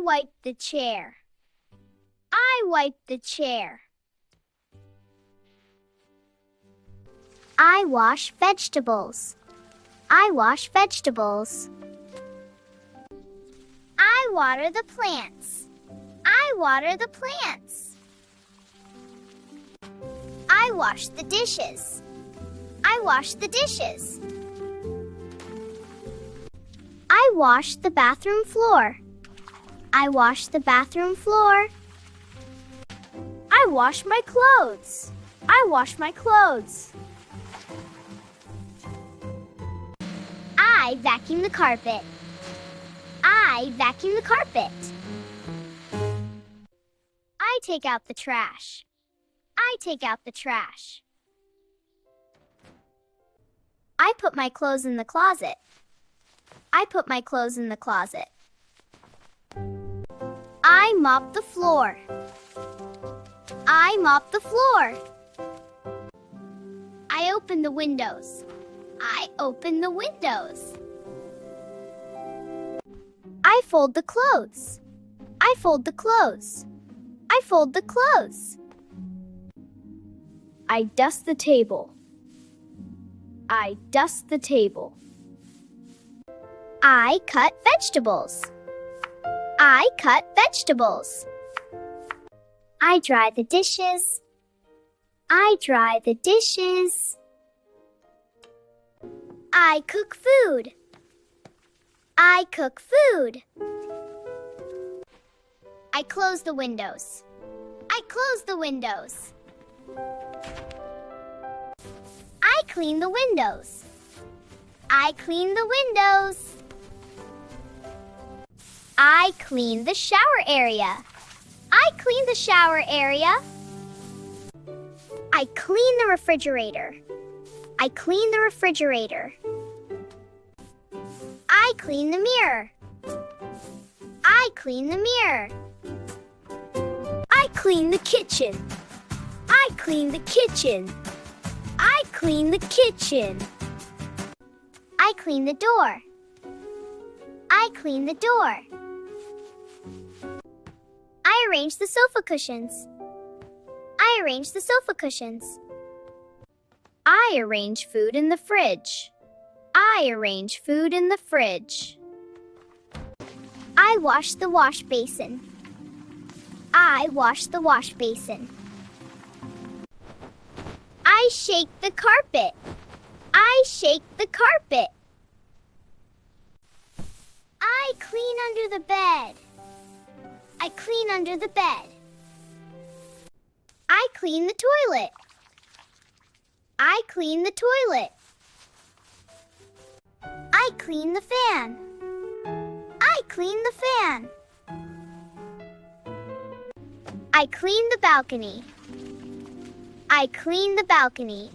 wipe the chair. I wipe the chair. I wash vegetables. I wash vegetables. I water the plants. I water the plants. I wash the dishes. I wash the dishes. I wash the bathroom floor. I wash the bathroom floor. I wash my clothes. I wash my clothes. I vacuum the carpet. I vacuum the carpet. I take out the trash. I take out the trash. I put my clothes in the closet. I put my clothes in the closet. I mop the floor. I mop the floor. I open the windows. I open the windows. I fold the clothes. I fold the clothes. I fold the clothes. I dust the table. I dust the table. I cut vegetables. I cut vegetables. I dry the dishes. I dry the dishes. I cook food. I cook food. I close the windows. I close the windows. I clean the windows. I clean the windows. I clean the shower area. I clean the shower area. I clean the refrigerator. I clean the refrigerator. I clean the mirror. I clean the mirror. I clean the kitchen. I clean the kitchen. I clean the kitchen. I clean the door. I clean the door. I arrange the sofa cushions. I arrange the sofa cushions. I arrange food in the fridge. I arrange food in the fridge. I wash the wash basin. I wash the wash basin. I shake the carpet. I shake the carpet. I clean under the bed. I clean under the bed. I clean the toilet. I clean the toilet. I clean the fan. I clean the fan. I clean the balcony. I clean the balcony.